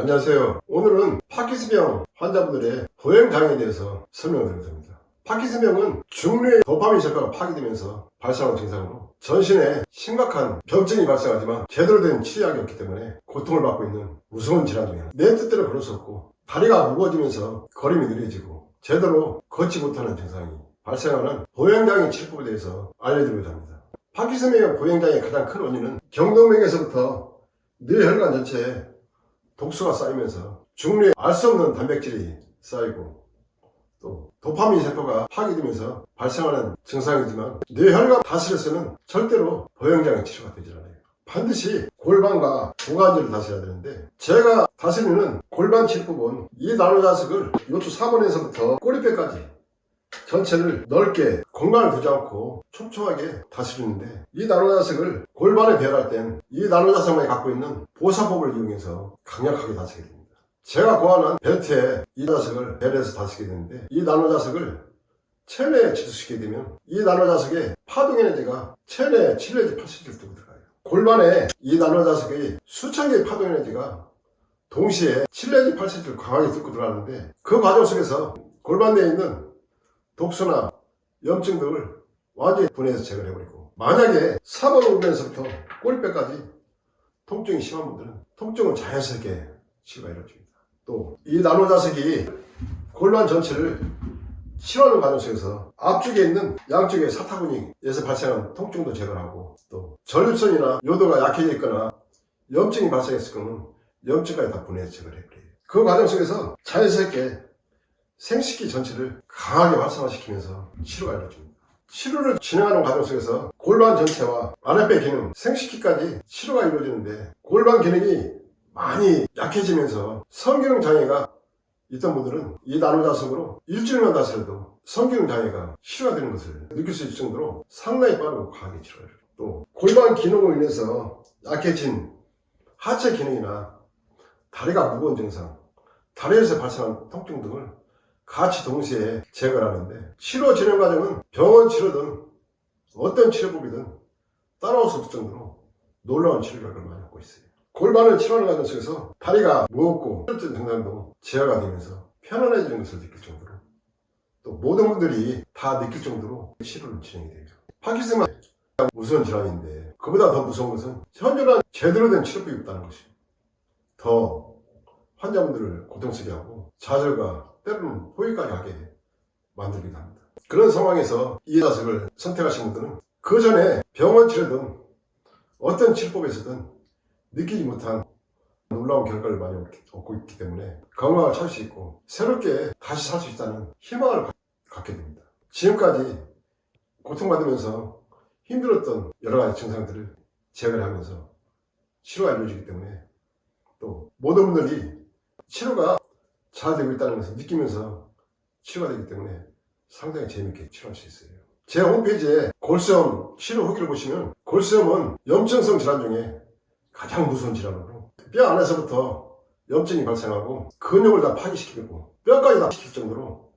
안녕하세요. 오늘은 파킨슨병 환자분들의 보행장애에 대해서 설명드리겠습니다. 파킨슨병은 중뇌의 도파민 세포가 파괴되면서 발생하는 증상으로 전신에 심각한 병증이 발생하지만 제대로 된 치료약이 없기 때문에 고통을 받고 있는 무서운 질환 중에 하나. 내 뜻대로 걸을 수 없고 다리가 무거워지면서 걸음이 느려지고 제대로 걷지 못하는 증상이 발생하는 보행장애 치료법에 대해서 알려드리고자 합니다. 파킨슨병의 보행장애의 가장 큰 원인은 경동맥에서부터 뇌혈관 전체에 독소가 쌓이면서 중뇌에 알 수 없는 단백질이 쌓이고 또 도파민 세포가 파괴되면서 발생하는 증상이지만 뇌혈관 다스려서는 절대로 보행장애 치료가 되질 않아요. 반드시 골반과 고관절을 다스려야 되는데 제가 다스리는 골반 치료법은 이 나노자석을 요추 4번에서부터 꼬리뼈까지 전체를 넓게 공간을 두지 않고 촘촘하게 다스리는데 이 나노자석을 골반에 배열할 땐 이 나노자석만이 갖고 있는 보사법을 이용해서 강력하게 다스리게 됩니다. 제가 고안한 벨트에 이 자석을 배열해서 다스리게 되는데 이 나노자석을 체내에 지도시키게 되면 이 나노자석의 파동 에너지가 체내에 7 내지 80를 두고 들어가요. 골반에 이 나노자석의 수천 개의 파동 에너지가 동시에 7 내지 80을 강하게 뚫고 들어가는데 그 과정 속에서 골반 내에 있는 독소나 염증 등을 완전히 분해해서 제거해버리고 만약에 4번 오면서부터 꼬리뼈까지 통증이 심한 분들은 통증은 자연스럽게 치료가 이루어집니다. 또 이 나노자석이 골반 전체를 치료하는 과정 속에서 앞쪽에 있는 양쪽의 사타구니에서 발생한 통증도 제거하고 또 전립선이나 요도가 약해져 있거나 염증이 발생했을 경우는 염증까지 다 분해해서 제거를 해버려요. 그 과정 속에서 자연스럽게 생식기 전체를 강하게 활성화시키면서 치료가 이루어집니다. 치료를 진행하는 과정 속에서 골반 전체와 아랫배 기능, 생식기까지 치료가 이루어지는데 골반 기능이 많이 약해지면서 성기능 장애가 있던 분들은 이 나노자석으로 일주일만 다스려도 성기능 장애가 치료가 되는 것을 느낄 수 있을 정도로 상당히 빠르고 강하게 치료가 이루어집니다. 또 골반 기능으로 인해서 약해진 하체 기능이나 다리가 무거운 증상, 다리에서 발생한 통증 등을 같이 동시에 제거를 하는데 치료 진행 과정은 병원 치료든 어떤 치료법이든 따라올 수 없을 정도로 놀라운 치료 결과를 많이 얻고 있어요. 골반을 치료하는 과정 속에서 다리가 무겁고 힘든 증상도 제어가 되면서 편안해지는 것을 느낄 정도로 또 모든 분들이 다 느낄 정도로 치료를 진행이 되죠. 파킨슨은 무서운 질환인데 그보다 더 무서운 것은 현존한 제대로 된 치료법이 없다는 것이 더 환자분들을 고통스럽게 하고 좌절과 때로는 포기까지 하게 만들기도 합니다. 그런 상황에서 이 자석을 선택하신 분들은 그 전에 병원 치료든 어떤 치료법에서든 느끼지 못한 놀라운 결과를 많이 얻고 있기 때문에 건강을 찾을 수 있고 새롭게 다시 살 수 있다는 희망을 갖게 됩니다. 지금까지 고통받으면서 힘들었던 여러 가지 증상들을 제거를 하면서 치료가 이루어지기 때문에 또 모든 분들이 치료가 잘 되고 있다는 것을 느끼면서 치료가 되기 때문에 상당히 재미있게 치료할 수 있어요. 제 홈페이지에 골수염 치료 후기를 보시면 골수염은 염증성 질환 중에 가장 무서운 질환으로 뼈 안에서부터 염증이 발생하고 근육을 다 파괴시키고 뼈까지 다 시킬 정도로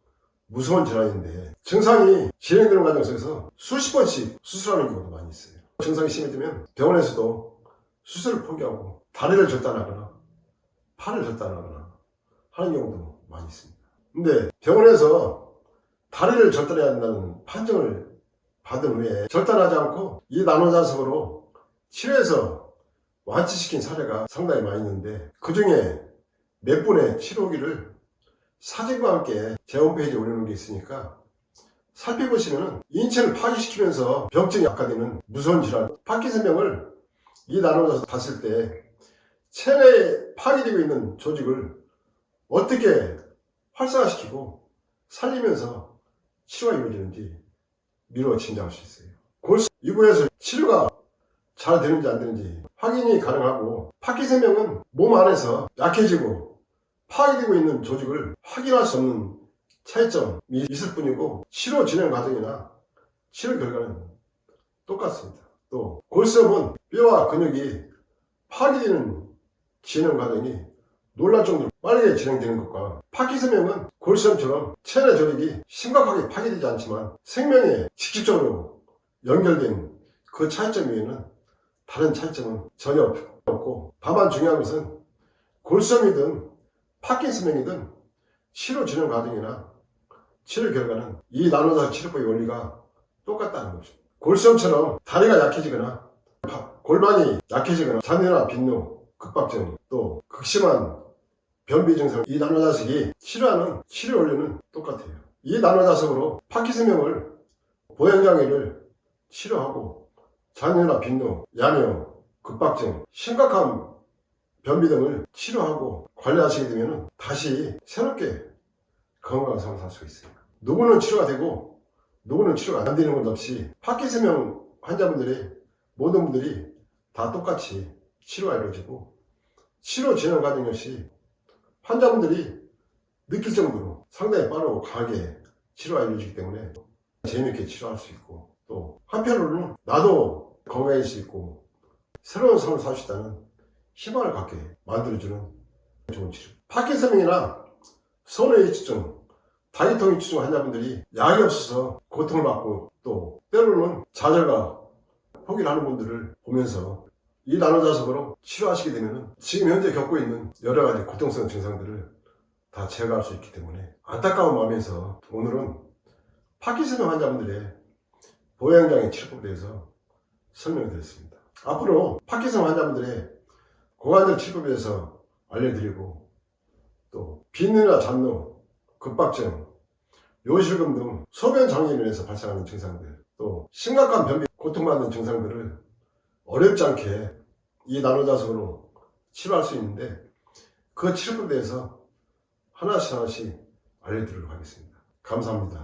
무서운 질환인데 증상이 진행되는 과정 속에서 수십 번씩 수술하는 경우도 많이 있어요. 증상이 심해지면 병원에서도 수술을 포기하고 다리를 절단하거나 팔을 절단하거나 하는 경우도 많이 있습니다. 근데 병원에서 다리를 절단해야 한다는 판정을 받은 후에 절단하지 않고 이 나노자석으로 치료해서 완치시킨 사례가 상당히 많이 있는데 그 중에 몇 분의 치료 후기를 사진과 함께 제 홈페이지에 올려놓은 게 있으니까 살펴보시면 인체를 파괴시키면서 병증이 악화되는 무서운 질환 파킨슨병을 이 나노자석 봤을 때 체내에 파괴되고 있는 조직을 어떻게 활성화시키고 살리면서 치료가 이루어지는지 미루어 짐작할 수 있어요. 골수 이부에서 치료가 잘 되는지 안 되는지 확인이 가능하고 파킨슨병은 몸 안에서 약해지고 파괴되고 있는 조직을 확인할 수 없는 차이점이 있을 뿐이고 치료 진행 과정이나 치료 결과는 똑같습니다. 또 골수염은 뼈와 근육이 파괴되는 진행 과정이 놀랄 정도로 빠르게 진행되는 것과 파킨슨병은 골수염처럼 체내 조직이 심각하게 파괴되지 않지만 생명에 직접적으로 연결된 그 차이점 외에는 다른 차이점은 전혀 없고 다만 중요한 것은 골수염이든 파킨슨병이든 치료 진행 과정이나 치료 결과는 이 나노자석 치료법의 원리가 똑같다는 거죠. 골수염처럼 다리가 약해지거나 골반이 약해지거나 잔해나 빈노, 급박증, 또 극심한 변비 증상, 이 나노자석이 치료하는 치료 원리는 똑같아요. 이 나노자석으로 파킨슨병을 보행장애를 치료하고 잔해나 빈노, 야뇨, 급박증, 심각한 변비 등을 치료하고 관리하시게 되면 다시 새롭게 건강한 삶을 살 수 있어요. 누구는 치료가 되고 누구는 치료가 안 되는 것 없이 파킨슨병 환자분들이 모든 분들이 다 똑같이 치료가 이루어지고 치료 진행 과정 역시 환자분들이 느낄 정도로 상당히 빠르고 강하게 치료가 이루어지기 때문에 재미있게 치료할 수 있고 또 한편으로는 나도 건강해질 수 있고 새로운 삶을 살 수 있다는 희망을 갖게 만들어주는 좋은 치료. 파킨슨병이나 손해이치증, 다이통이치증 환자분들이 약이 없어서 고통을 받고 또 때로는 좌절과 포기를 하는 분들을 보면서 이 나노자석으로 치료하시게 되면 지금 현재 겪고 있는 여러 가지 고통스러운 증상들을 다 제거할 수 있기 때문에 안타까운 마음에서 오늘은 파킨슨병 환자분들의 보행장애 치료법에 대해서 설명을 드렸습니다. 앞으로 파킨슨 환자분들의 고관절 치료법에 대해서 알려드리고 또 빈뇨나 잔노, 급박증, 요실금 등 소변 장애로 인해서 발생하는 증상들 또 심각한 변비, 고통받는 증상들을 어렵지 않게 이 나노자석으로 치료할 수 있는데 그 치료법에 대해서 하나씩 알려드리도록 하겠습니다. 감사합니다.